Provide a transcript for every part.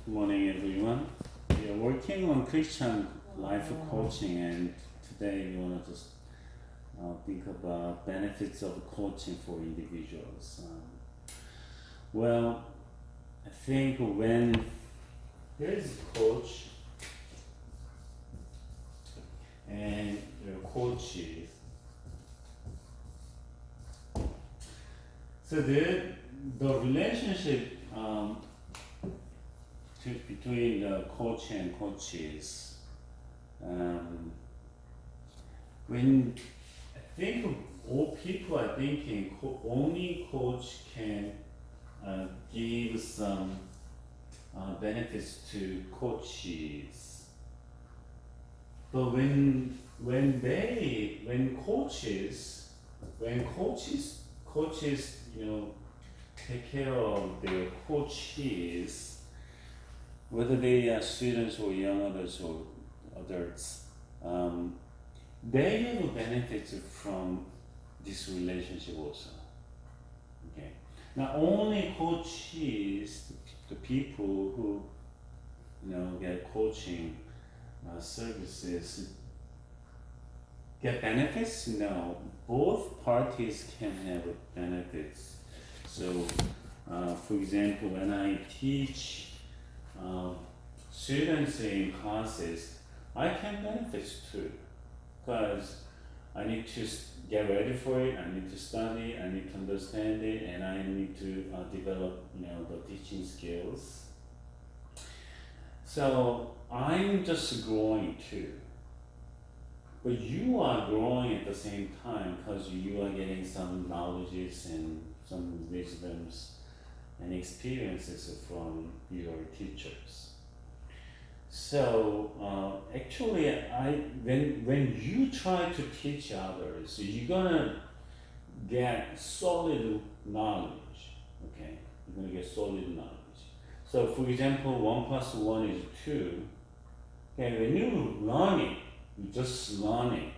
Good morning, everyone. We are working on Christian life coaching, and today we want to just think about benefits of coaching for individuals. Well, I think when there is a coach and there are coaches, so the relationship between the coach and coaches. When I think all people are thinking only coach can give some benefits to coaches, but coaches take care of their coaches, whether they are students or young adults or adults, they have benefits from this relationship also. Okay, not only coaches, the people who get coaching services get benefits. No, both parties can have benefits. So, for example, when I teach students in classes, I can benefit too, because I need to get ready for it. I need to study. I need to understand it, and I need to develop, the teaching skills. So I'm just growing too, but you are growing at the same time because you are getting some knowledges and some wisdoms and experiences from your teachers. So actually, when you try to teach others, you're gonna get solid knowledge. Okay, you're gonna get solid knowledge. So for example, 1+1 is 2. Okay, when you learn it, you just learn it.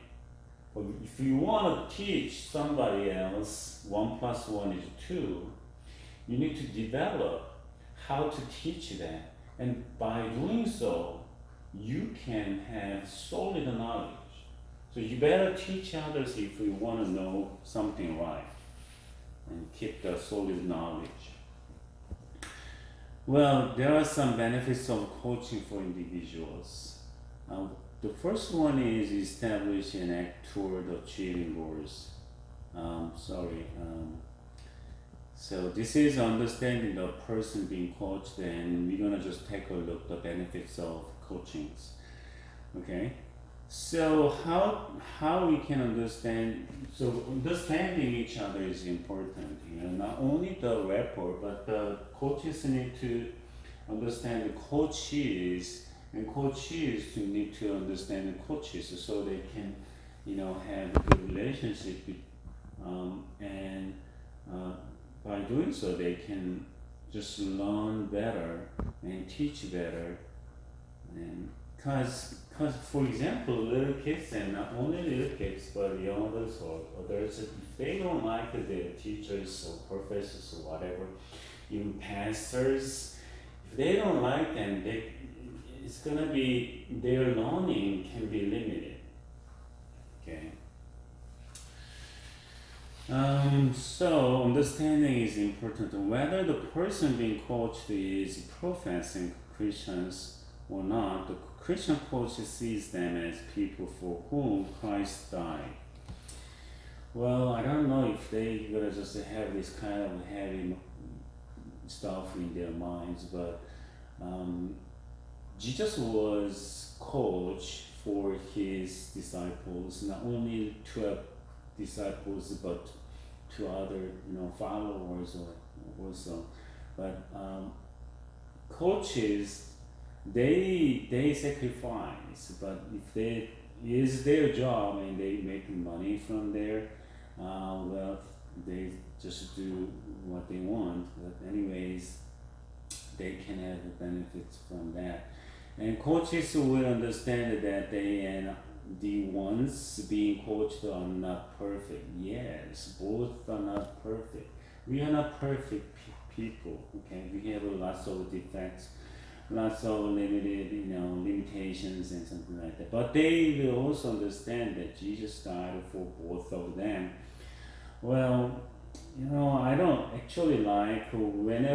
But if you want to teach somebody else 1+1 is 2, you need to develop how to teach that, and by doing so, you can have solid knowledge. So you better teach others if you want to know something right, and keep the solid knowledge. Well, there are some benefits of coaching for individuals. The first one is establish and act toward achieving goals. So this is understanding the person being coached, and we're gonna just take a look at the benefits of coachings. Okay, so how we can understand? So understanding each other is important. Not only the rapport, but the coaches need to understand the coaches, and coaches need to understand the coaches, so they can, have a good relationship. And by doing so, they can just learn better and teach better. And because for example, little kids, and not only little kids, but young adults or adults, if they don't like their teachers or professors or whatever, even pastors, if they don't like them, it's gonna be, their learning can be limited. Okay. So understanding is important. Whether the person being coached is professing Christians or not, the Christian coach sees them as people for whom Christ died. Well, I don't know if they gonna just have this kind of heavy stuff in their minds, but Jesus was coach for his disciples, not only 12 disciples, but to other followers or also. But coaches, they sacrifice, but if they is their job and they make money from there, well, they just do what they want. But anyways, they can have benefits from that. And coaches will understand that they and the ones being coached are not perfect. Yes, both are not perfect. We are not perfect people. Okay, we have lots of defects. lots of limited, limitations and something like that. But they will also understand that Jesus died for both of them. Well, I don't actually like when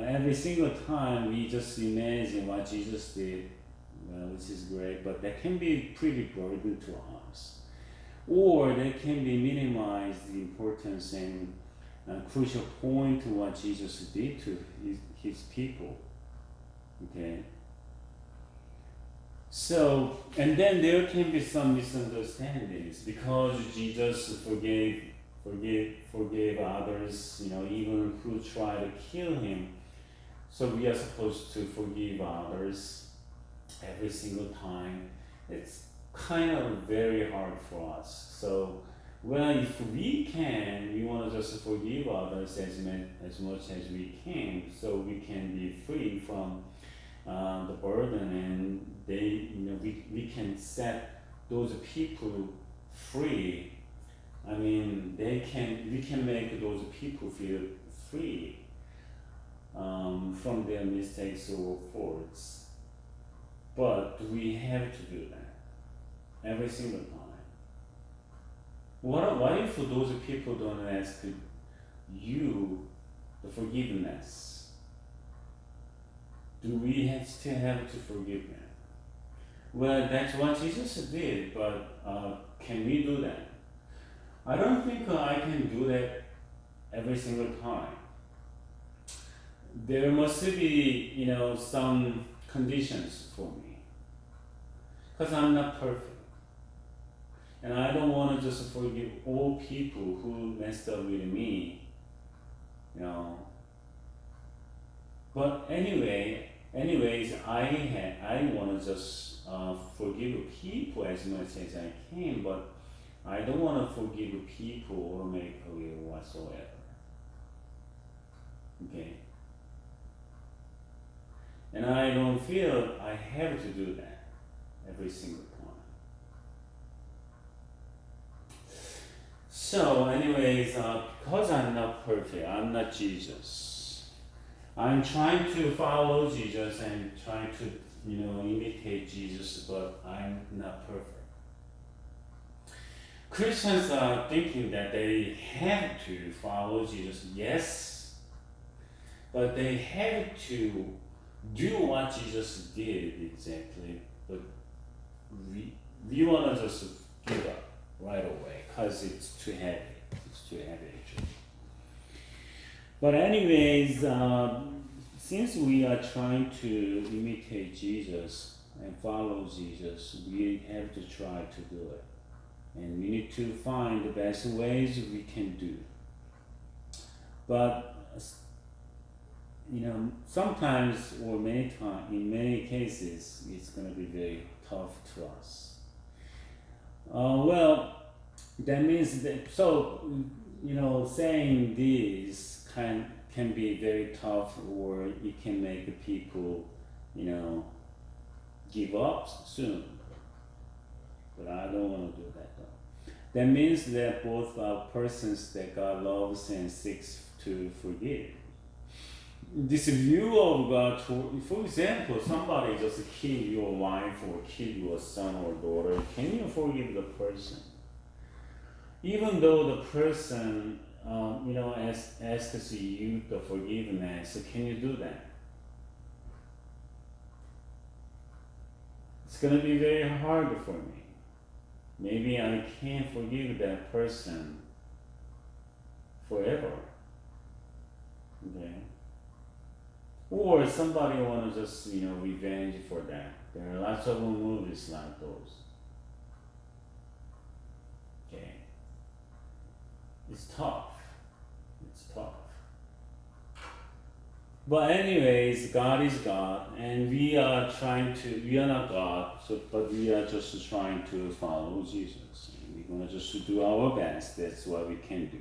every single time we just imagine what Jesus did, which is great, but that can be pretty burden to us. Or that can be minimize the importance and crucial point to what Jesus did to his people. Okay. So, and then there can be some misunderstandings because Jesus forgave others, even who try to kill him. So we are supposed to forgive others every single time. It's kind of very hard for us. So, if we can, we want to just forgive others as much as we can, so we can be free from the burden, and we can set those people free. I mean, we can make those people feel free from their mistakes or faults. But we have to do that every single time. What if those people don't ask you the forgiveness? Do we still have to forgive them? Well, that's what Jesus did, but can we do that? I don't think I can do that every single time. There must be, some conditions for me, because I'm not perfect. And I don't want to just forgive all people who messed up with me, But anyways, I want to just forgive people as much as I can, but I don't want to forgive people automatically whatsoever. Okay? And I don't feel I have to do that every single time. So anyways, because I'm not perfect, I'm not Jesus. I'm trying to follow Jesus and trying to, imitate Jesus, but I'm not perfect. Christians are thinking that they have to follow Jesus, yes, but they have to do what Jesus did exactly, but we want to just give up right away because it's too heavy. It's too heavy actually. But anyways, since we are trying to imitate Jesus and follow Jesus, we have to try to do it. And we need to find the best ways we can do. But sometimes or in many cases, it's going to be very tough to us. That means that saying this can be very tough, or it can make people, give up soon. But I don't want to do that though. That means that both are persons that God loves and seeks to forgive. This view of God, for example, somebody just killed your wife or killed your son or daughter, can you forgive the person? Even though the person, asks you the forgiveness, can you do that? It's going to be very hard for me. Maybe I can't forgive that person forever. Okay? Or somebody want to just, revenge for that. There are lots of movies like those. Okay? It's tough. It's tough. But anyways, God is God, and we are not God, but we are just trying to follow Jesus. And we're going to just do our best. That's what we can do.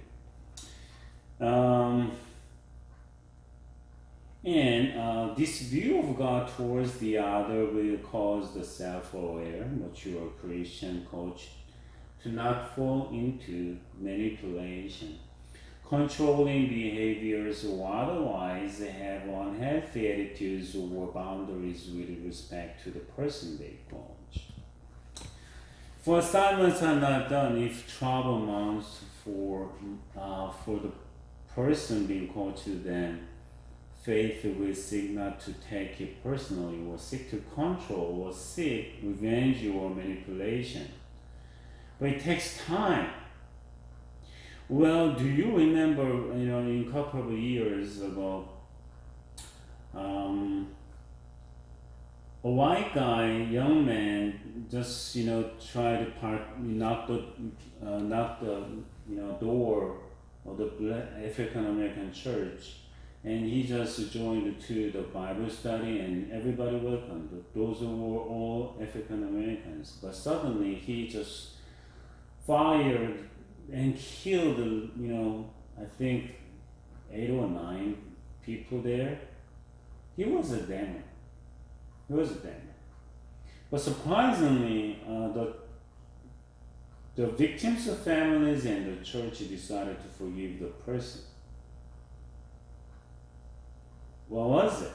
And this view of God towards the other will cause the self-aware, mature Christian coach to not fall into manipulation. controlling behaviors or otherwise have unhealthy attitudes or boundaries with respect to the person they coach. For assignments are not done if trouble mounts for the person being coached, then faith will seek not to take it personally or seek to control or seek revenge or manipulation. But it takes time. Well, do you remember, in a couple of years ago, a white guy, young man, just try to knock the door of the African American church, and he just joined to the Bible study, and everybody welcomed. Those were all African Americans, but suddenly he just fired and killed, I think 8 or 9 people there. He was a demon. But surprisingly, the victims' families and the church decided to forgive the person. What was it?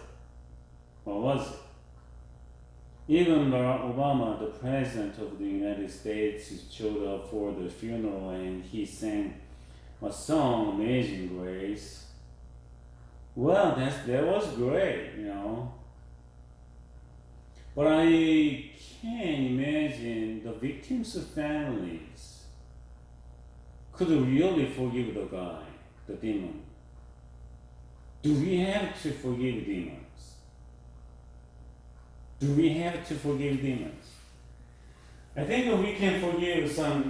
Even Barack Obama, the president of the United States, showed up for the funeral and he sang a song, Amazing Grace. Well, that was great, But I can't imagine the victims' families could really forgive the guy, the demon. Do we have to forgive demons? I think we can forgive some,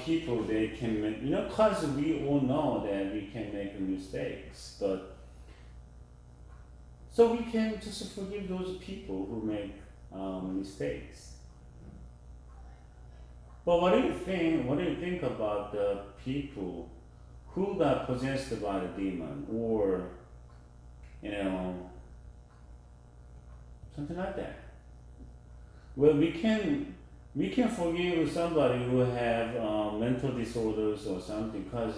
people. They can make, because we all know that we can make mistakes, but so we can just forgive those people who make mistakes. But what do you think about the people who got possessed by the demon, or something like that? Well, we can forgive somebody who have mental disorders or something, because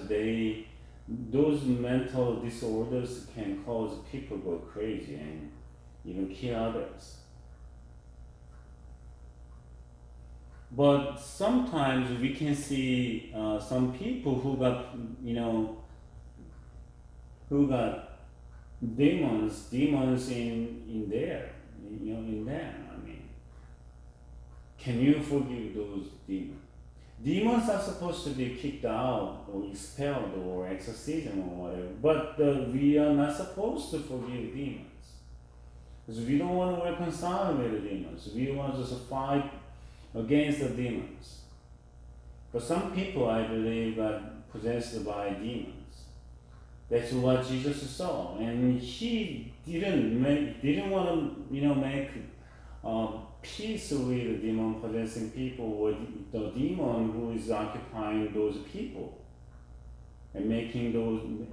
those mental disorders can cause people go crazy and even kill others. But sometimes we can see some people who got demons in there, in them. Can you forgive those demons? Demons are supposed to be kicked out or expelled or exorcism or whatever, but we are not supposed to forgive demons, because we don't want to reconcile with the demons. We want to just fight against the demons. But some people, I believe, got possessed by demons. That's what Jesus saw, and he didn't want to make peace with the demon possessing people, or the demon who is occupying those people and making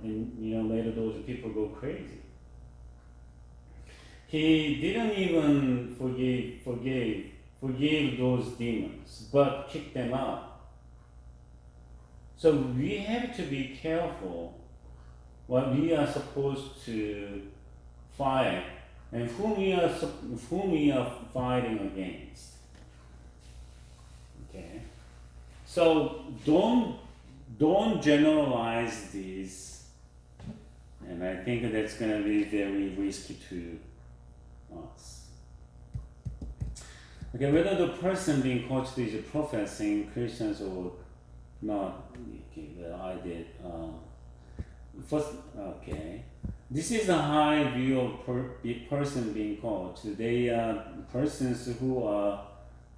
made those people go crazy. He didn't even forgive those demons, but kicked them out. So we have to be careful what we are supposed to fight and whom we are fighting against. Okay, so don't generalize these, and I think that's going to be very risky to us. Okay, whether the person being coached is professing Christians or not, okay, well, I did. First, okay. This is a high view of person being coached. They are persons who are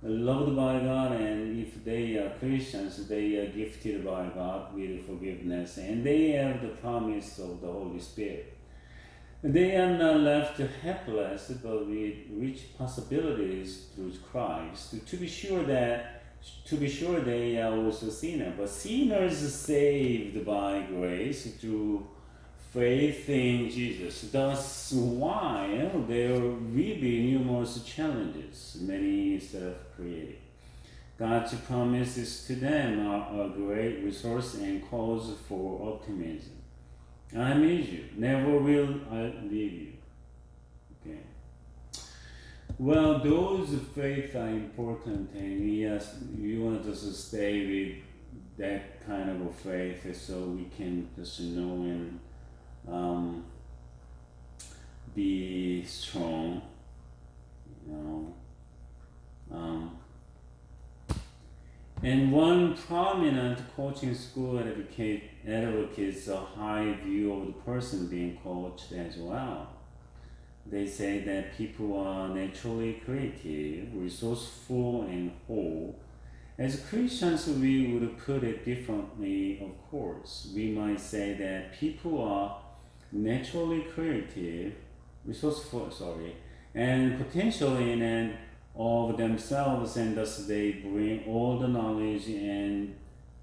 loved by God, and if they are Christians, they are gifted by God with forgiveness, and they have the promise of the Holy Spirit. They are not left helpless, but with rich possibilities through Christ. To be sure, they are also sinners, but sinners saved by grace through faith in Jesus. Thus, why there will be numerous challenges, many self-created. God's promises to them are a great resource and cause for optimism. I need you. Never will I leave you. Okay. Well, those faith are important, and yes, we want to just stay with that kind of a faith, so we can just know and be strong. You know. And one prominent coaching school advocates a high view of the person being coached as well. They say that people are naturally creative, resourceful, and whole. As Christians, we would put it differently, of course. We might say that people are naturally creative, resourceful, and potentially in and of themselves, and thus they bring all the knowledge and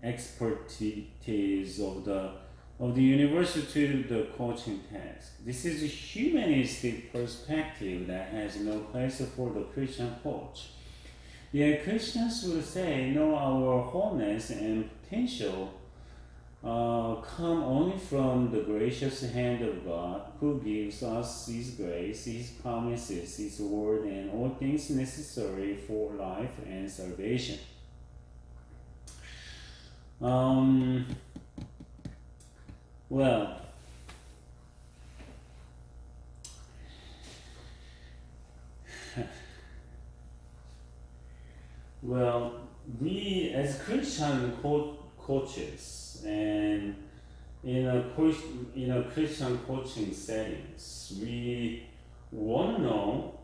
expertise of the university to the coaching task. This is a humanistic perspective that has no place for the Christian coach. Yet Christians would say, no, our wholeness and potential come only from the gracious hand of God, who gives us His grace, His promises, His word, and all things necessary for life and salvation. Well, we as Christian coaches and in a Christian coaching settings, we want to know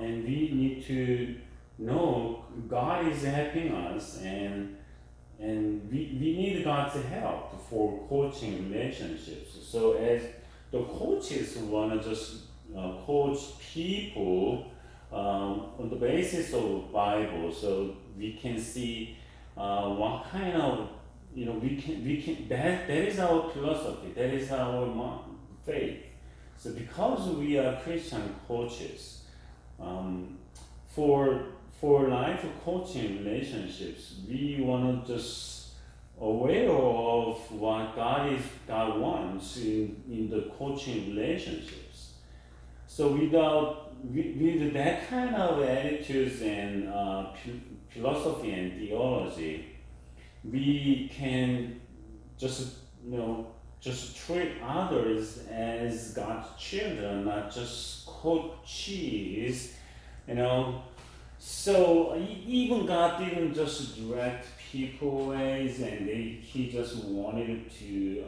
and we need to know God is helping us, and we need God's help for coaching relationships. So as the coaches want to just coach people on the basis of Bible, so we can see what kind of we can that is our philosophy, that is our faith. So because we are Christian coaches, for life coaching relationships, we want to just aware of what God wants in the coaching relationships. So with that kind of attitudes and philosophy and theology, we can just treat others as God's children, not just coaches. So even God didn't just direct people ways, and He just wanted to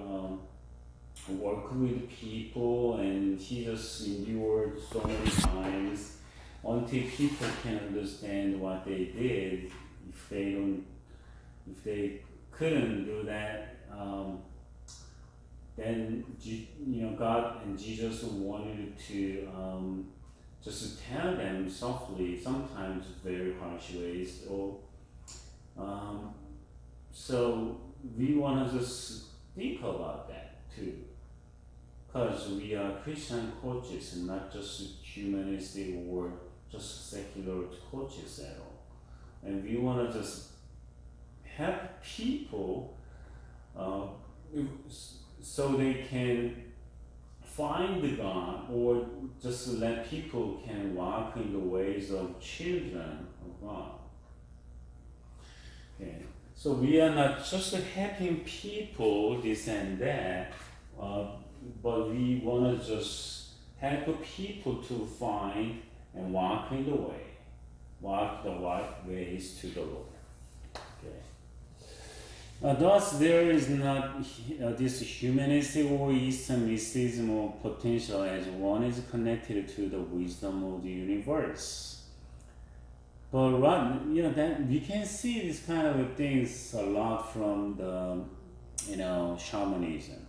work with people, and He just endured so many times until people can understand what they did. If they couldn't do that, then God and Jesus wanted to just tell them softly, sometimes very harsh ways. So we want to just think about that too, because we are Christian coaches and not just humanistic or just secular coaches at all, and we want to just help people so they can find God, or just let people can walk in the ways of children of God. Okay. So we are not just helping people this and that, but we want to just help people to find and walk in the way, walk the right ways to the Lord. Okay. Thus, there is not this humanistic or Eastern mysticism of potential, as one is connected to the wisdom of the universe. But that we can see these kind of things a lot from the shamanism.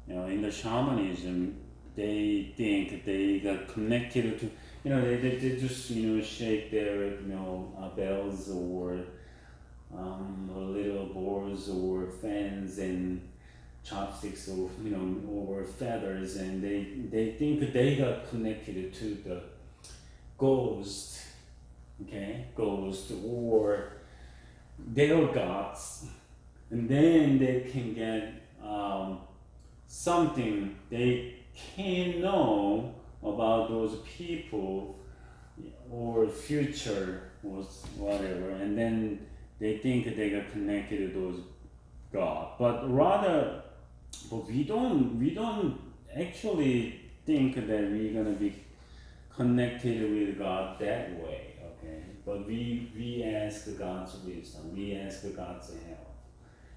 In the shamanism, they think they got connected to they just shake their bells or little boards or fans and chopsticks or feathers, and they think they got connected to the ghost, or their gods, and then they can get something they can know about those people or future or whatever, and then they think they got connected to those God. But we don't actually think that we're gonna be connected with God that way, okay? But we ask God's wisdom, we ask God's help,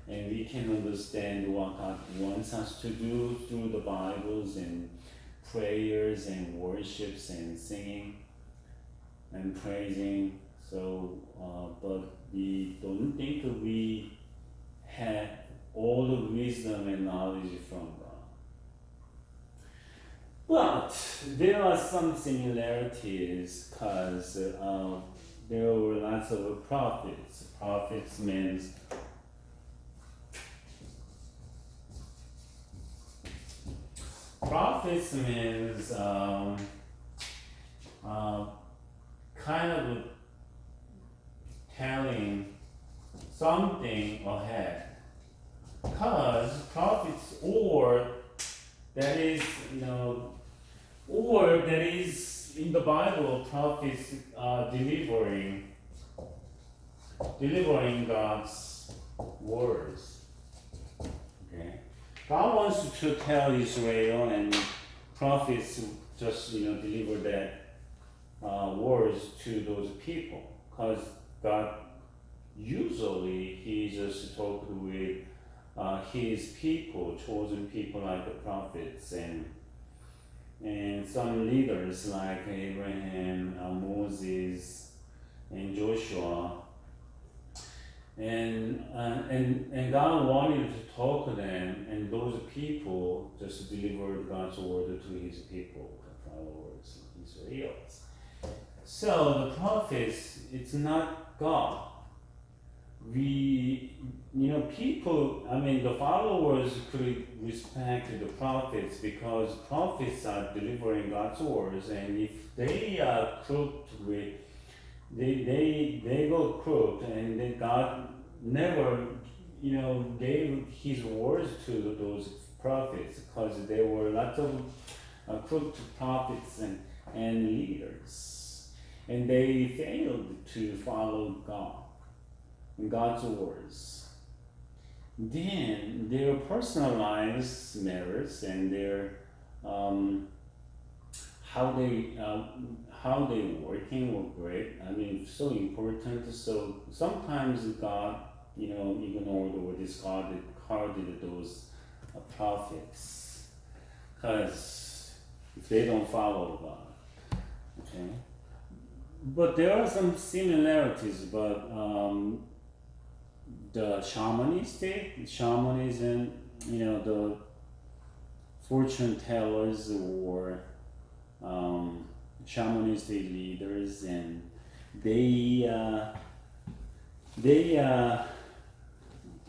and we can understand what God wants us to do through the Bibles and prayers and worships and singing and praising. So, but we don't think we have all the wisdom and knowledge from God. But there are some similarities because there were lots of prophets. Prophets means kind of telling something ahead. Because prophets or that is in the Bible, prophets are delivering God's words. Okay, God wants to tell Israel, and prophets just deliver that words to those people, because God usually He just talked with His people, chosen people like the prophets and some leaders like Abraham, Moses, and Joshua, and God wanted to talk to them, and those people just delivered God's word to His people, the followers, Israelites. So the prophets, it's not God. The followers could respect the prophets because prophets are delivering God's words, and if they are crooked with, they go crooked, and then God never, gave His words to those prophets because there were lots of crooked prophets and leaders, and they failed to follow God's words. Then their personal lives matters, and their how they working were great. So important. So sometimes God, ignored or discarded those prophets, because if they don't follow God, okay. But there are some similarities, but the shamanism, the fortune tellers or shamanistic leaders, and they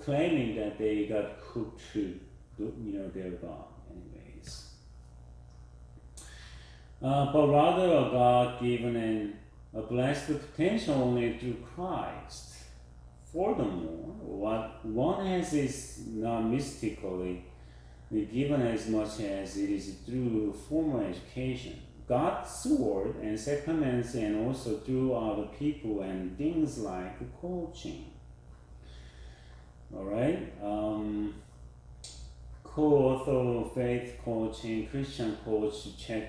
claiming that they got cooked to, their God, anyways. But rather a God given and a blessed potential only through Christ. Furthermore, what one has is not mystically given as much as it is through formal education. God's word and sacraments, and also through other people and things like coaching. Alright? Co-author of Faith Coaching, Christian coach Choi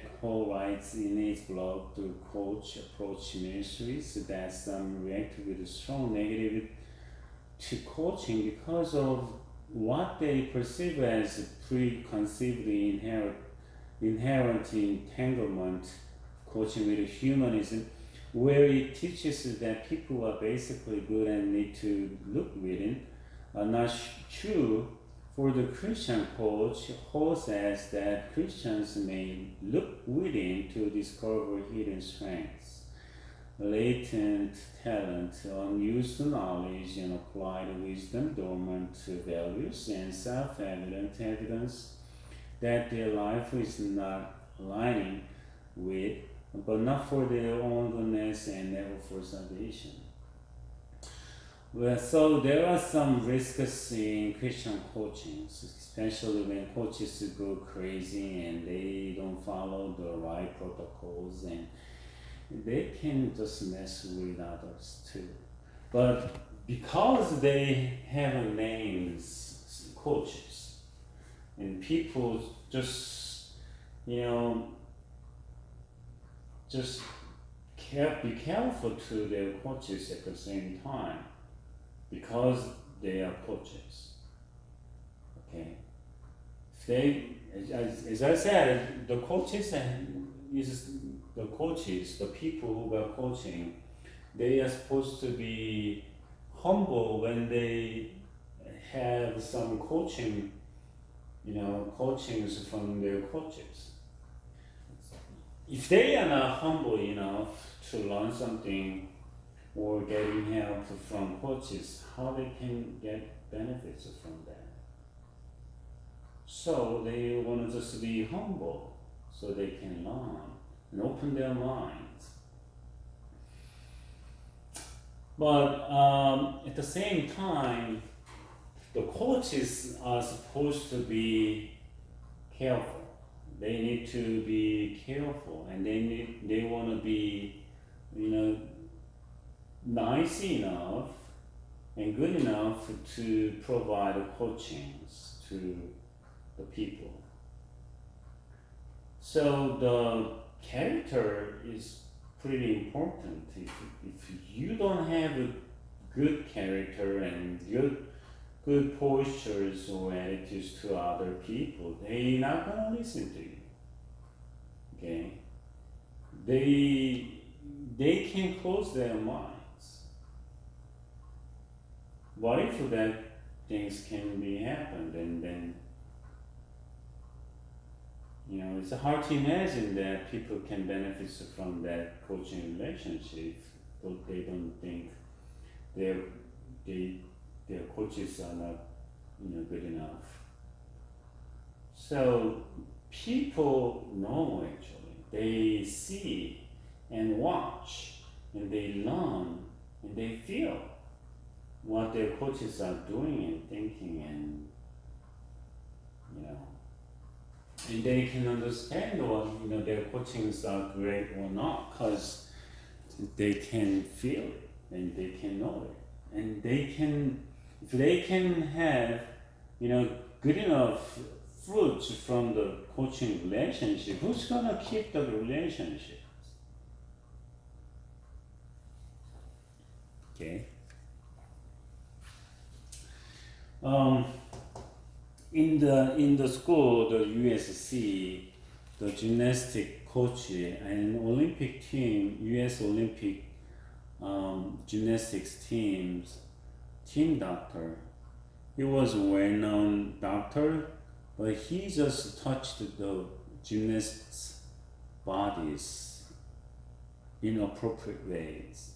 writes in his blog to Coach Approach Ministries that some react with strong negative to coaching because of what they perceive as preconceived inherent entanglement, coaching with humanism, where it teaches that people are basically good and need to look within, are not true for the Christian coach, who says that Christians may look within to discover hidden strengths, latent talent, unused knowledge, and applied wisdom, dormant values, and self-evident evidence that their life is not aligning with, but not for their own goodness and never for salvation. Well, so there are some risks in Christian coaching, especially when coaches go crazy and they don't follow the right protocols, and they can just mess with others too. But because they have names, coaches, and people just, you know, just be careful to their coaches at the same time because they are coaches. Okay, if they, as I said, the coaches the people who are coaching, they are supposed to be humble when they have some coaching, coachings from their coaches. If they are not humble enough to learn something or getting help from coaches, how they can get benefits from that? So they want to just be humble so they can learn and open their minds. But at the same time, the coaches are supposed to be careful. They need to be careful, and they want to be, nice enough and good enough to provide coachings to the people. So the character is pretty important. If you don't have a good character and good postures or attitudes to other people, they're not gonna listen to you. Okay? They can close their minds. What if that things can be happened, and then it's hard to imagine that people can benefit from that coaching relationship, but they don't think their coaches are not good enough. So people know, actually, they see and watch and they learn and they feel what their coaches are doing and thinking, and and they can understand what their coachings are great or not, because they can feel it and they can know it, and if they can have good enough fruits from the coaching relationship, who's gonna keep the relationship? Okay. In the school, the USC, the gymnastic coach and Olympic team, US Olympic gymnastics team doctor, he was a well-known doctor, but he just touched the gymnasts' bodies in inappropriate ways.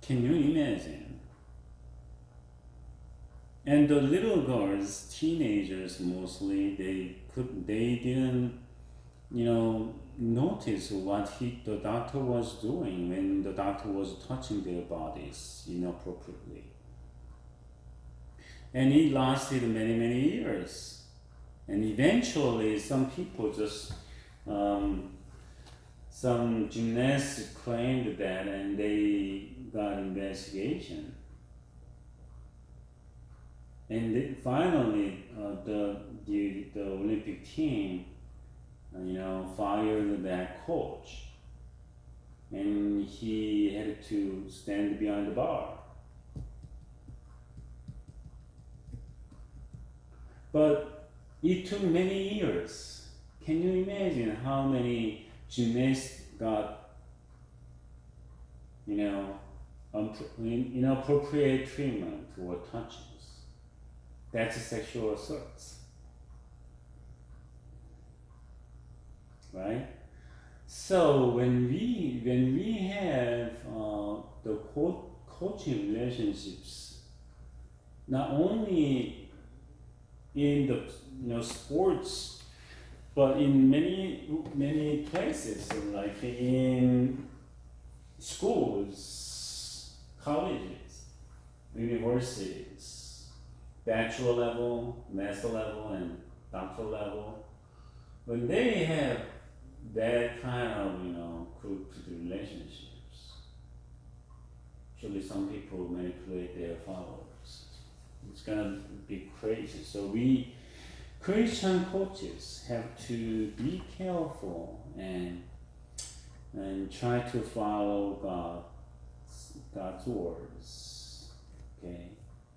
Can you imagine? And the little girls, teenagers mostly, they didn't, notice what the doctor was doing when the doctor was touching their bodies inappropriately. And it lasted many, many years. And eventually, some people just, some gymnasts claimed that, and they got investigation. And then finally, the Olympic team, fired that coach, and he had to stand behind the bar. But it took many years. Can you imagine how many gymnasts got, inappropriate treatment or touchings? That's sexual assault, right? So when we have the coaching relationships, not only in the sports, but in many places, like in schools, colleges, universities, bachelor level, master level, and doctoral level, when they have that kind of, group relationships, actually some people manipulate their followers. It's gonna be crazy. So we Christian coaches have to be careful and try to follow God's words, okay,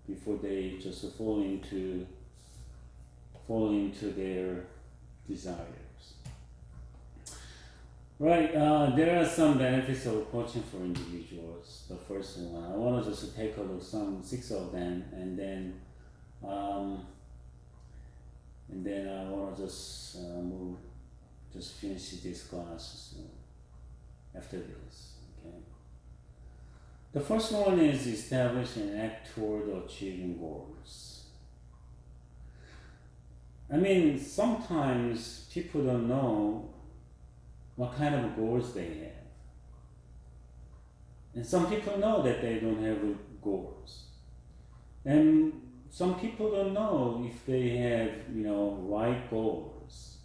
before they just fall into their desires. Right, there are some benefits of coaching for individuals. The first one, I want to just take a look, some 6 of them, and then I want to just finish this class after this. Okay. The first one is establish and act toward achieving goals. I mean, sometimes people don't know what kind of goals they have. And some people know that they don't have goals. And some people don't know if they have, right goals.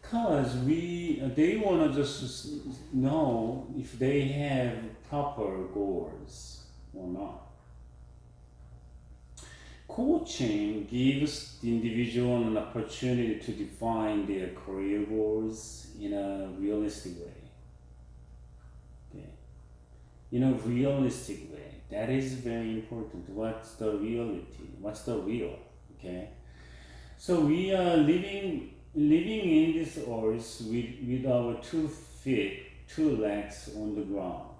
Because they want to just know if they have proper goals or not. Coaching gives the individual an opportunity to define their career goals in a realistic way. Okay. In a realistic way. That is very important. What's the reality? What's the real? Okay. So we are living in this earth with our 2 feet, 2 legs on the ground.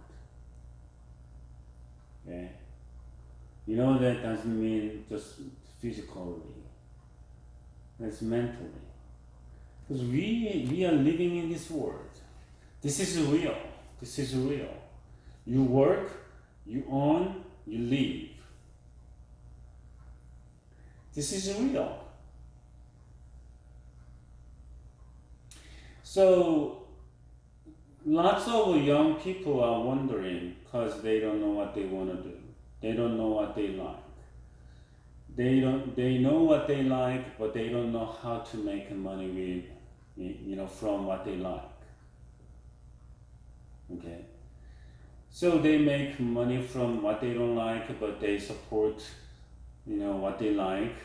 Okay. That doesn't mean just physically. That's mentally. Because we are living in this world. This is real. This is real. You work, you earn, you live. This is real. So, lots of young people are wondering because they don't know what they want to do. They don't know what they like. They know what they like, but they don't know how to make money from what they like. Okay. So they make money from what they don't like, but they support, what they like.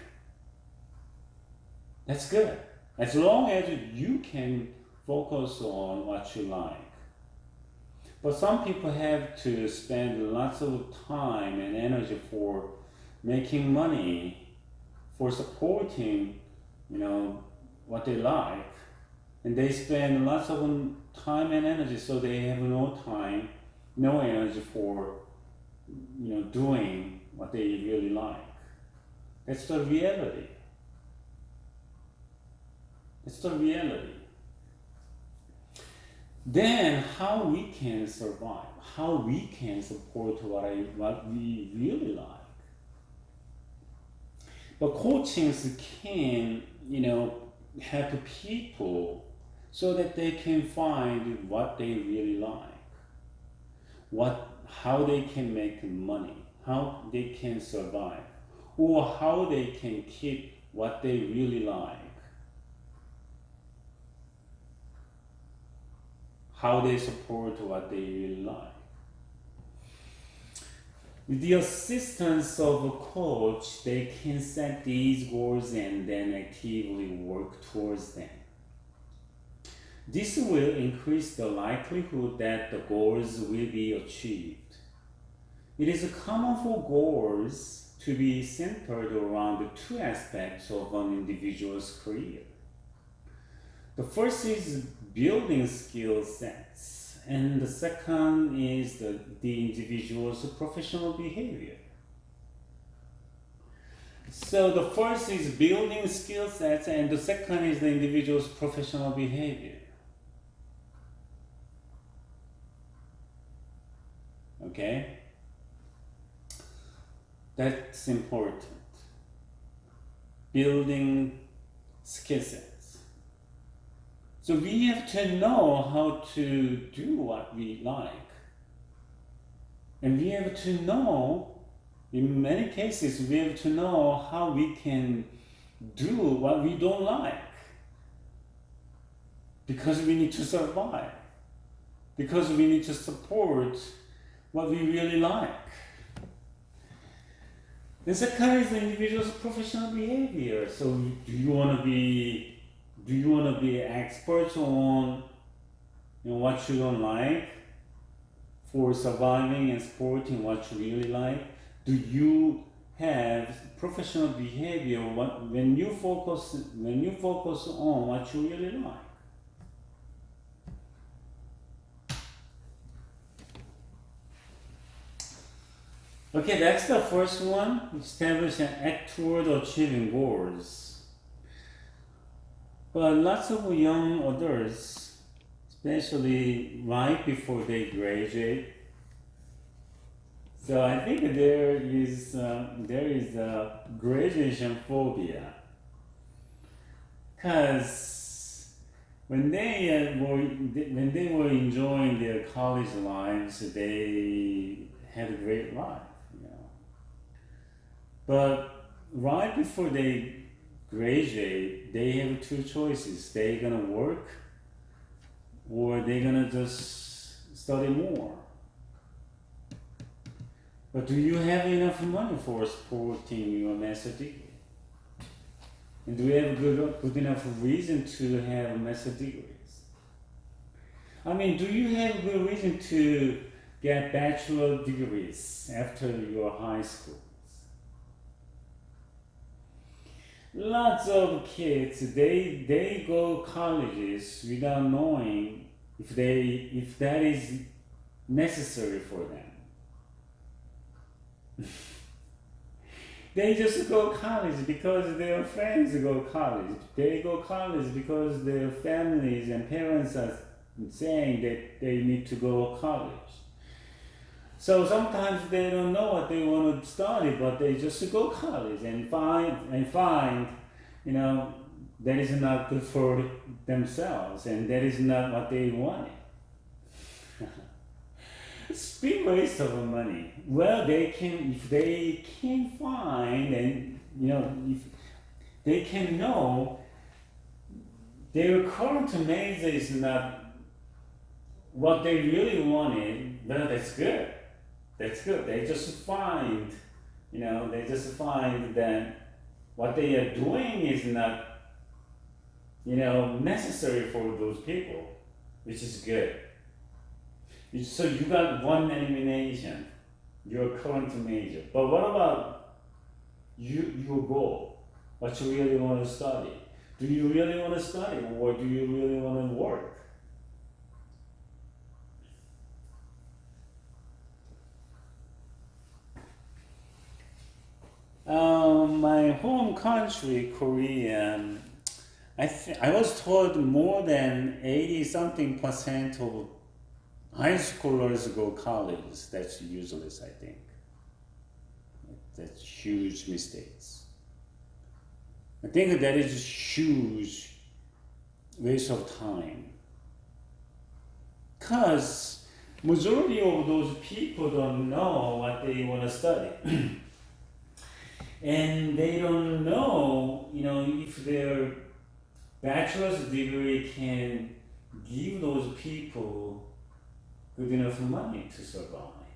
That's good. As long as you can focus on what you like. But some people have to spend lots of time and energy for making money, for supporting, what they like. And they spend lots of time and energy, so they have no time, no energy for, doing what they really like. That's the reality. That's the reality. Then how we can survive, how we can support what we really like. But coachings can, help people so that they can find what they really like, how they can make money, how they can survive, or how they can keep what they really like. How they support what they really like. With the assistance of a coach, they can set these goals and then actively work towards them. This will increase the likelihood that the goals will be achieved. It is common for goals to be centered around the 2 aspects of an individual's career. The first is building skill sets, and the second is the individual's professional behavior. So the first is building skill sets, and the second is the individual's professional behavior. Okay? That's important. Building skill sets. So we have to know how to do what we like. And we have to know, in many cases, we have to know how we can do what we don't like. Because we need to survive. Because we need to support what we really like. The second is the individual's professional behavior. So do you want to be expert on what you don't like for surviving and supporting what you really like? Do you have professional behavior when you focus on what you really like? Okay, that's the first one. Establish and act toward achieving goals. But lots of young adults, especially right before they graduate, so I think there is a graduation phobia. Because when they were enjoying their college lives, they had a great life. But right before they graduate, they have two choices. They're gonna work or they're gonna just study more. But do you have enough money for supporting your master's degree? And do you have good enough reason to have master's degrees? I mean, do you have good reason to get bachelor degrees after your high school? Lots of kids, they go colleges without knowing if that is necessary for them. They just go college because their friends go college. They go college because their families and parents are saying that they need to go college. So sometimes they don't know what they want to study, but they just go college and find, that is not good for themselves, and that is not what they wanted. It's big waste of money. Well, if they can find, and if they can know their current major is not what they really wanted, well, that's good. That's good. They just find that what they are doing is not, necessary for those people, which is good. So you got one elimination, your current major. But what about your goal? What you really want to study? Do you really want to study, or do you really want to work? My home country, Korea, I was told more than 80-something% of high schoolers go college. That's useless, I think. That's huge mistakes. I think that is huge waste of time. Because majority of those people don't know what they want to study. And they don't know, if their bachelor's degree can give those people good enough money to survive.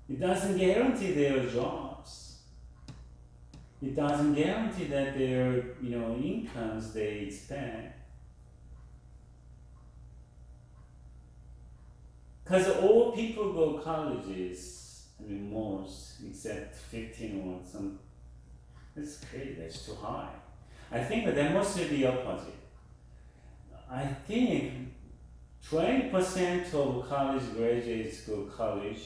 It doesn't guarantee their jobs. It doesn't guarantee that their, incomes they expect. Because all people go colleges. Most, except 15 or some. That's crazy, that's too high. I think that must be the opposite. I think 20% of college graduates go college,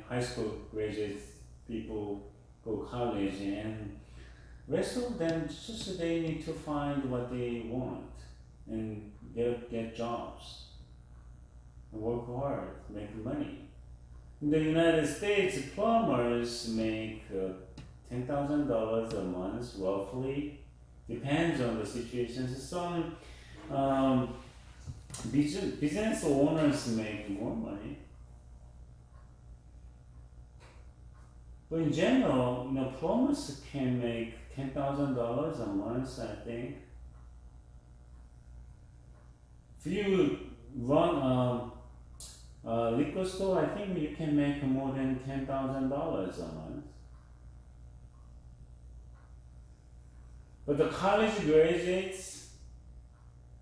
high school graduates, people go college, and rest of them just they need to find what they want and get jobs, and work hard, make money. In the United States, plumbers make $10,000 a month, roughly Depends on the situations. Some business owners make more money. But in general, plumbers can make $10,000 a month, I think. If you run a liquor store, I think you can make more than $10,000 a month. But the college graduates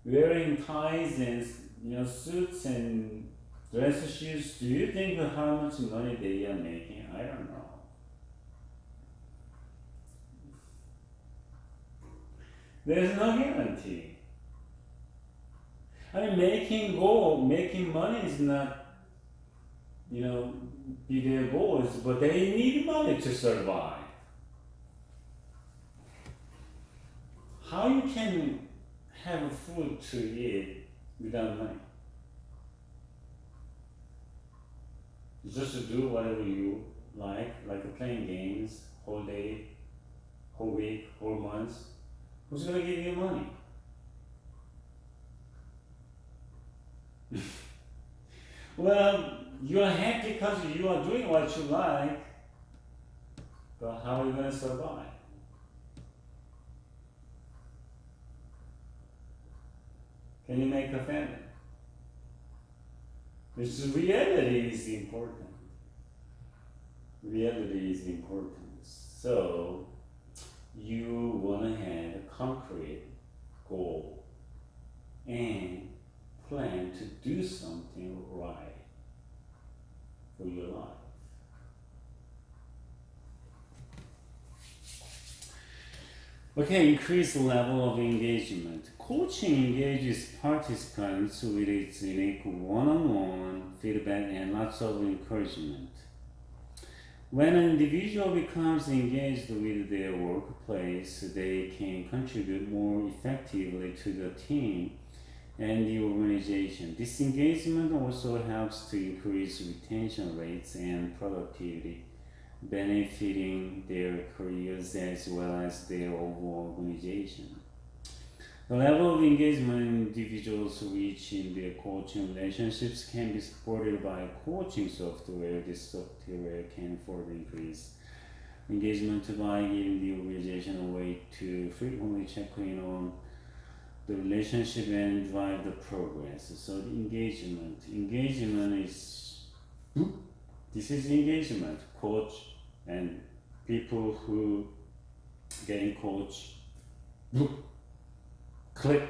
wearing ties and suits and dress shoes, do you think how much money they are making? I don't know. There's no guarantee. I mean, making money is not, be their goals, but they need money to survive. How you can have food to eat without money? Just to do whatever you like playing games whole day, whole week, whole month. Who's gonna give you money? Well, you are happy because you are doing what you like, but how are you gonna survive? Can you make a family? This reality is important. Reality is important. So you want to have a concrete goal and plan to do something right for your life. Okay, increase the level of engagement. Coaching engages participants with its unique one-on-one feedback and lots of encouragement. When an individual becomes engaged with their workplace, they can contribute more effectively to the team and the organization. This engagement also helps to increase retention rates and productivity, benefiting their careers as well as their overall organization. The level of engagement individuals reach in their coaching relationships can be supported by coaching software. This software can further increase engagement by giving the organization a way to frequently check in on the relationship and drive the progress. So the engagement is, this is engagement, coach and people who getting coached, click,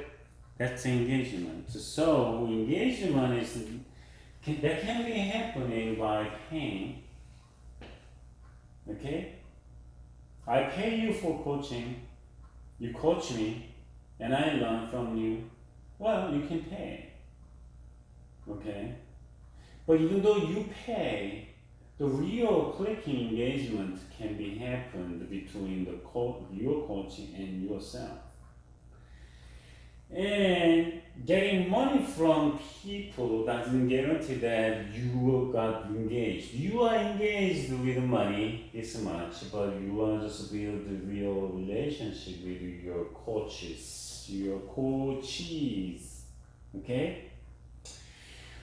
that's engagement. So engagement is, that can be happening by paying, okay? I pay you for coaching, you coach me, and I learn from you, well, you can pay, okay? But even though you pay, the real clicking engagement can be happened between your coaching and yourself. And getting money from people doesn't guarantee that you got engaged. You are engaged with money this much, but you want to just build a real relationship with your coaches, okay?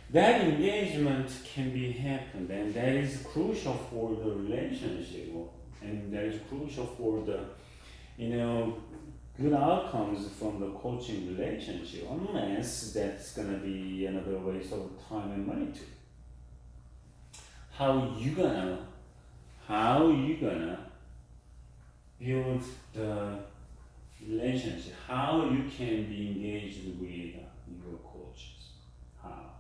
That engagement can be happened, and that is crucial for the relationship, and that is crucial for the, good outcomes from the coaching relationship, unless that's gonna be another waste of time and money too. How you gonna build the relationship? How you can be engaged with your coaches? How?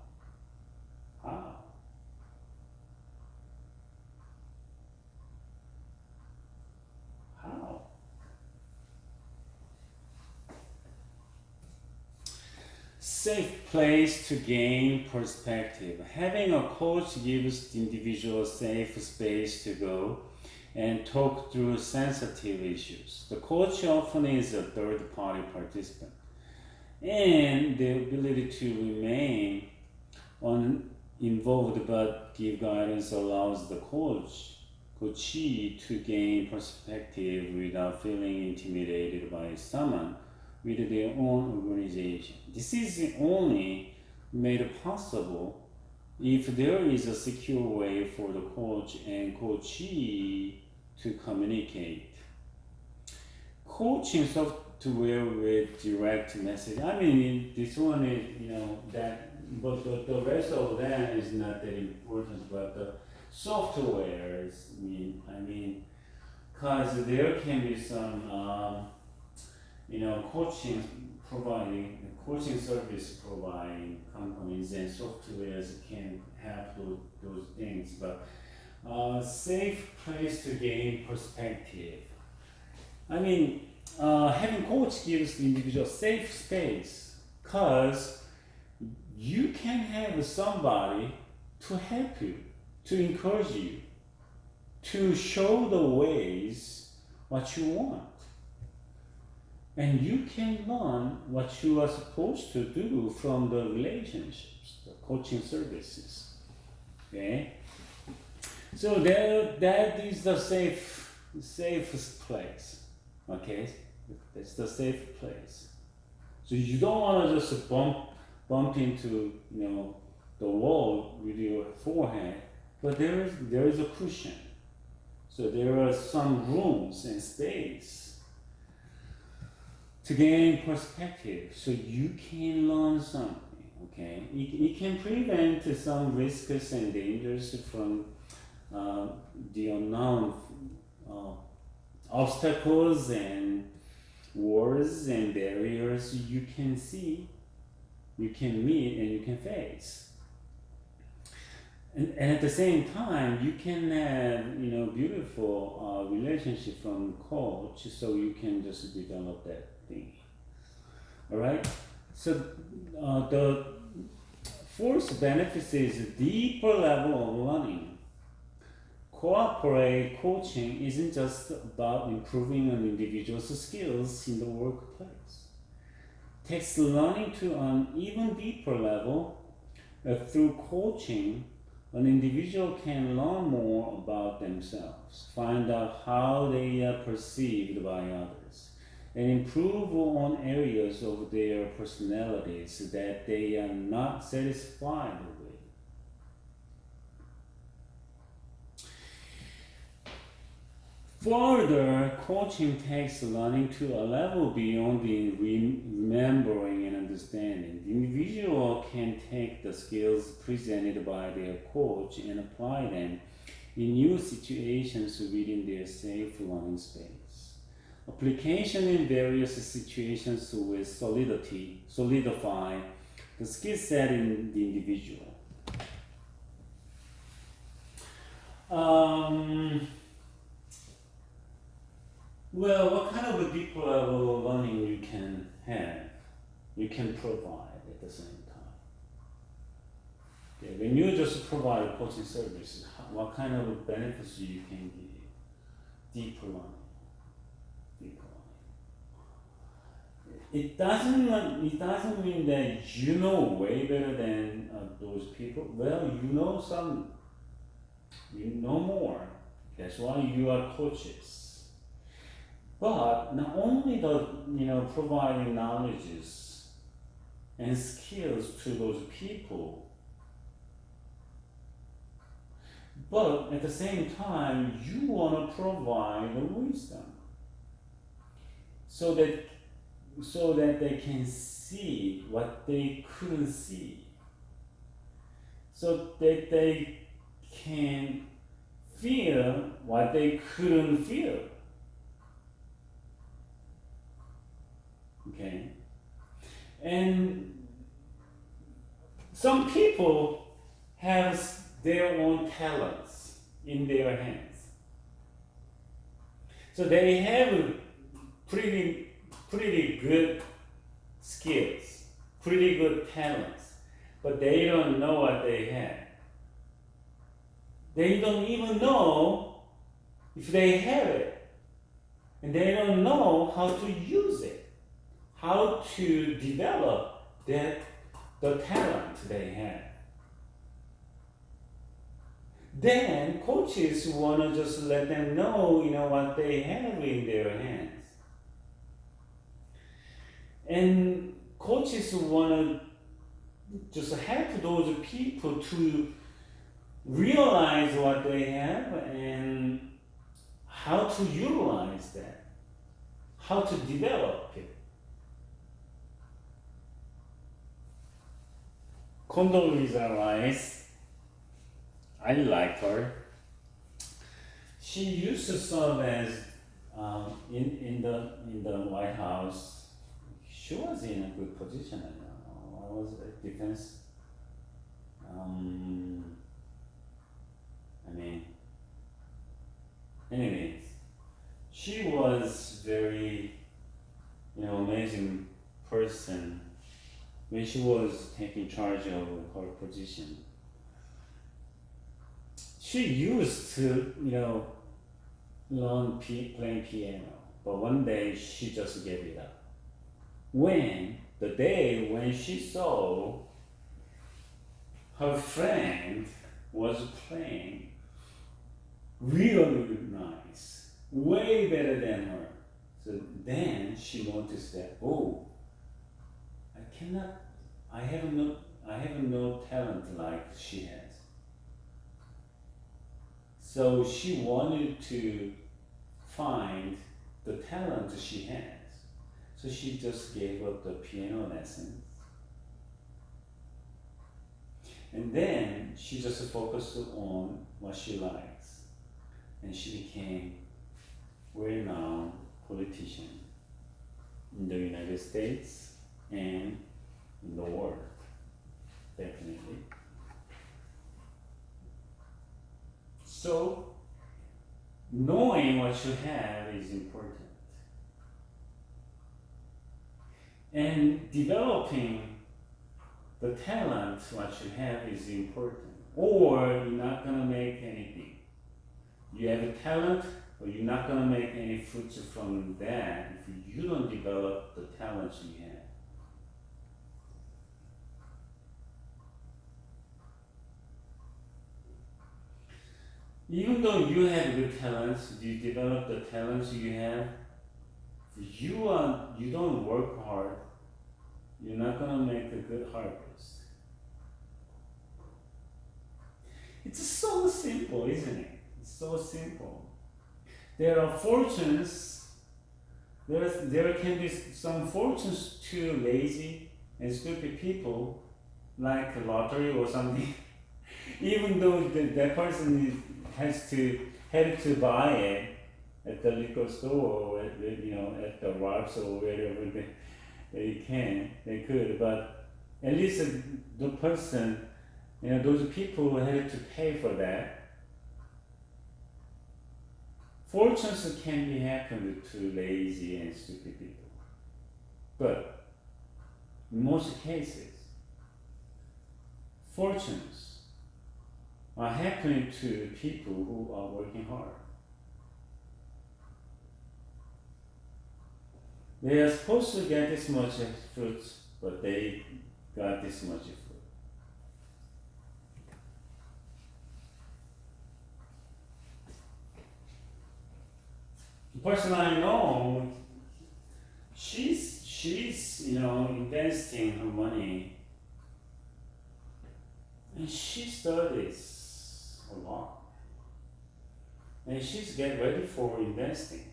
Safe place to gain perspective. Having a coach gives the individual a safe space to go and talk through sensitive issues. The coach often is a third-party participant, and the ability to remain involved but give guidance allows the coach coachee to gain perspective without feeling intimidated by someone with their own organization. This is only made possible if there is a secure way for the coach and coachee to communicate. Coaching software with direct message. I mean, this one is, that, but the rest of that is not that important, but the software is, because there can be some, coaching service providing companies and softwares can help those things, but safe place to gain perspective. Having coach gives the individual safe space because you can have somebody to help you, to encourage you, to show the ways what you want. And you can learn what you are supposed to do from the relationships, the coaching services. Okay? So that is the safest place. Okay? That's the safe place. So you don't want to just bump into the wall with your forehead, but there is a cushion. So there are some rooms and space to gain perspective, so you can learn something. Okay, it can prevent some risks and dangers from the unknown obstacles and wars and barriers you can see, you can meet, and you can face. And at the same time, you can have beautiful relationship from coach, so you can just develop that thing. All right. So the fourth benefit is a deeper level of learning. Corporate coaching isn't just about improving an individual's skills in the workplace. It takes learning to an even deeper level. Through coaching, an individual can learn more about themselves, find out how they are perceived by others, and improve on areas of their personalities that they are not satisfied with. Further, coaching takes learning to a level beyond the remembering and understanding. The individual can take the skills presented by their coach and apply them in new situations within their safe learning space. Application in various situations will solidify the skill set in the individual. Well, what kind of a deeper level of learning you can have, you can provide at the same time. Okay, when you just provide coaching services, what kind of benefits you can give? Deeper learning. It doesn't mean that you know way better than those people. Well, you know more. That's why you are coaches. But not only providing knowledges and skills to those people, but at the same time you want to provide the wisdom so that they can see what they couldn't see, so that they can feel what they couldn't feel. Okay, and some people have their own talents in their hands, so they have pretty good skills, pretty good talents, but they don't know what they have. They don't even know if they have it, and they don't know how to use it. How to develop the talent they have. then coaches want to just let them know, what they have in their hands. And coaches want to just help those people to realize what they have and how to utilize that, how to develop it. Condoleezza Rice, I like her. She used to serve as in the White House. She was in a good position. I know. I was defense. Anyways, she was very, amazing person when she was taking charge of her position. She used to, learn playing piano, but one day she just gave it up. The day when she saw her friend was playing really nice, way better than her. So then she noticed that, I have no talent like she has. So she wanted to find the talent she has. So she just gave up the piano lessons. And then she just focused on what she likes. And she became a well-known politician in the United States and in the world, definitely. So, knowing what you have is important. And developing the talent, what you have, is important. Or you're not going to make anything. You have a talent, but you're not going to make any fruits from that if you don't develop the talent you have. Even though you have good talents, you develop the talents you have, if you don't work hard, you're not going to make a good harvest. It's so simple, isn't it? It's so simple. There are fortunes, there can be some fortunes to lazy and stupid people, like a lottery or something. Even though that person had to buy it at the liquor store or at the Rob's or wherever they could, but at least the person, those people had to pay for that. Fortunes can be happened to lazy and stupid people, but in most cases, fortunes are happening to people who are working hard. They are supposed to get this much fruit, but they got this much fruit. The person I know, she's investing her money, and she studies a lot, and she's getting ready for investing.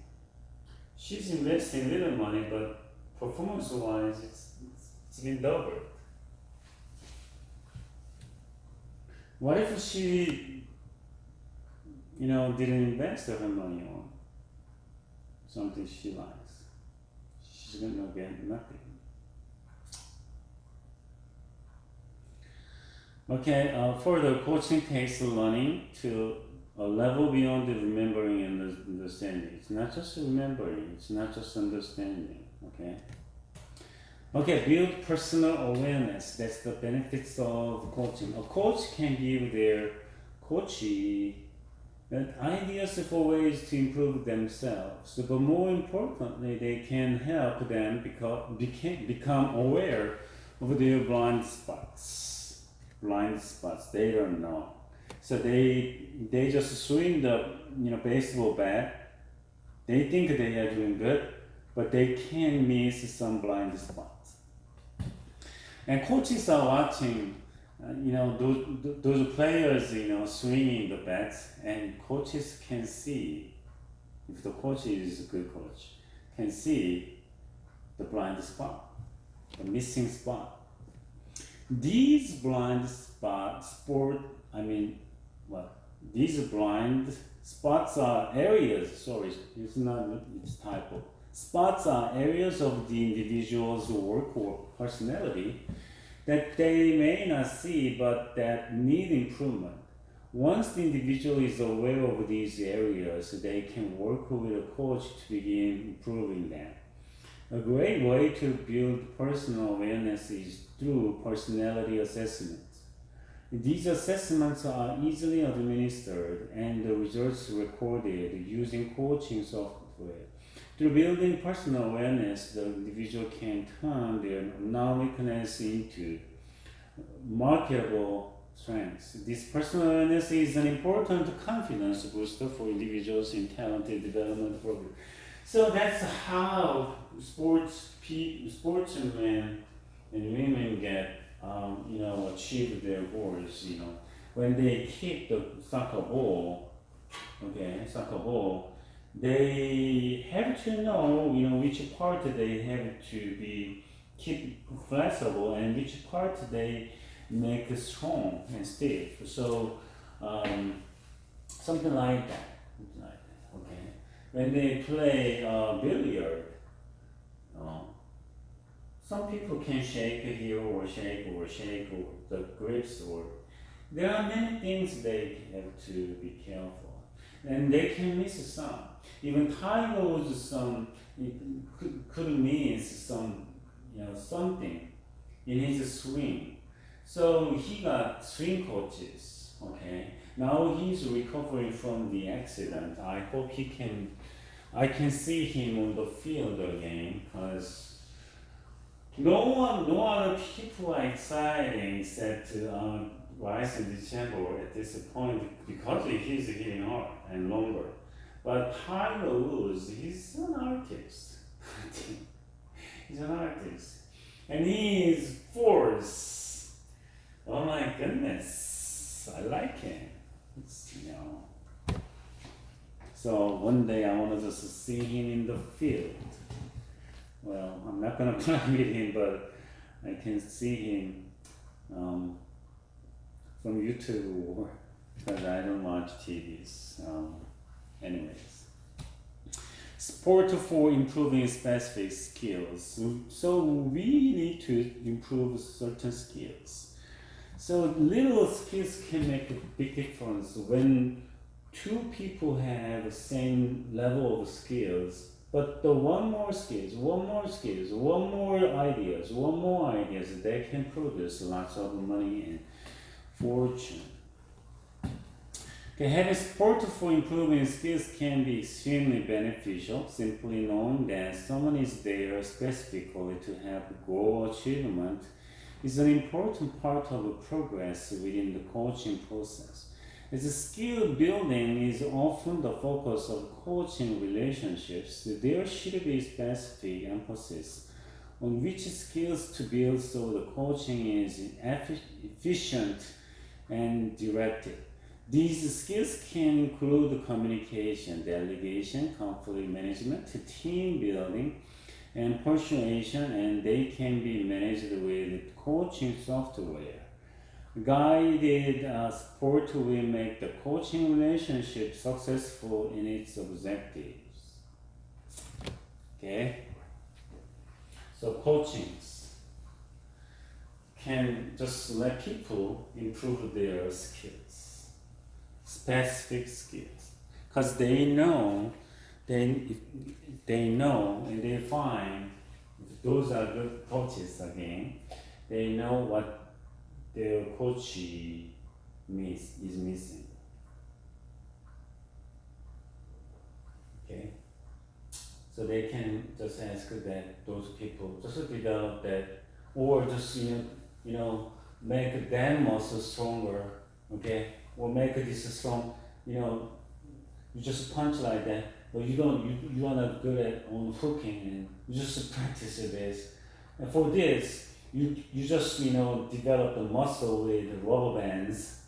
She's investing little money, but performance-wise, it's been doubled. What if she, didn't invest her money on something she likes? She's gonna get nothing. Okay, further, coaching takes learning to a level beyond the remembering and understanding. It's not just remembering, it's not just understanding, okay? Okay, build personal awareness. That's the benefits of coaching. A coach can give their coachee ideas for ways to improve themselves, but more importantly, they can help them become aware of their blind spots. They don't know. So they just swing the baseball bat. They think they are doing good, but they can miss some blind spots. And coaches are watching, those players, swinging the bats, and coaches can see, if the coach is a good coach, can see the blind spot, the missing spot. These blind these blind spots are areas, sorry, it's typo. Spots are areas of the individual's work or personality that they may not see but that need improvement. Once the individual is aware of these areas, they can work with a coach to begin improving them. A great way to build personal awareness is through personality assessments. These assessments are easily administered and the results recorded using coaching software. Through building personal awareness, the individual can turn their non-weakness into marketable strengths. This personal awareness is an important confidence booster for individuals in talented development programs. So that's how sportsmen and women get, achieve their goals. When they kick the soccer ball, they have to know, which part they have to be keep flexible and which part they make strong and stiff. So something like that. Okay. When they play billiard, some people can shake here or shake the grips, or there are many things they have to be careful, and they can miss some. Even Tiger Woods could miss something in his swing. So he got swing coaches. Okay, now he's recovering from the accident. I hope I can see him on the field again, because no other people are exciting except Rice and DeChambeau at this point, because he's hitting hard and longer. But Tiger Woods, he's an artist. He's an artist. And he is force. Oh my goodness. I like him. So one day I want to just see him in the field. Well, I'm not going to play with him, but I can see him from YouTube, because I don't watch TVs. Anyways. Sport for improving specific skills. So we need to improve certain skills. So little skills can make a big difference. When two people have the same level of skills, but the one more ideas, they can produce lots of money and fortune. Okay, having sport for improving skills can be extremely beneficial. Simply knowing that someone is there specifically to help goal achievement is an important part of progress within the coaching process. As skill building is often the focus of coaching relationships, there should be specific emphasis on which skills to build so the coaching is efficient and directed. These skills can include communication, delegation, conflict management, team building, and persuasion, and they can be managed with coaching software. Guided sport will make the coaching relationship successful in its objectives. Okay? So coachings can just let people improve their skills, specific skills, because they know and they find, if those are good coaches again, they know what their coach is missing. Okay, so they can just ask that those people just develop that, or just make them also stronger. Okay, or make this strong, you just punch like that, but you are not good at on hooking, and you just practice this. And for this, you just develop the muscle with rubber bands,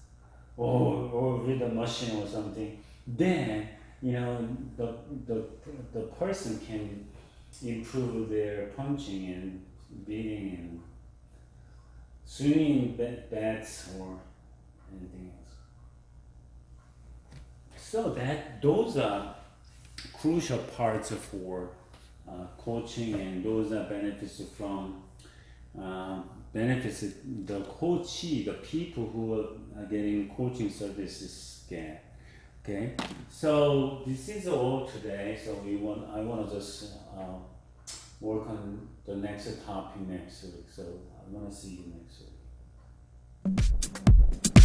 or with a machine or something. Then the person can improve their punching and beating and swinging bats or anything else. So those are crucial parts for coaching, and those are benefits from benefits the coachee, the people who are getting coaching services get. Okay, so this is all today. So I want to just work on the next topic next week. So I want to see you next week.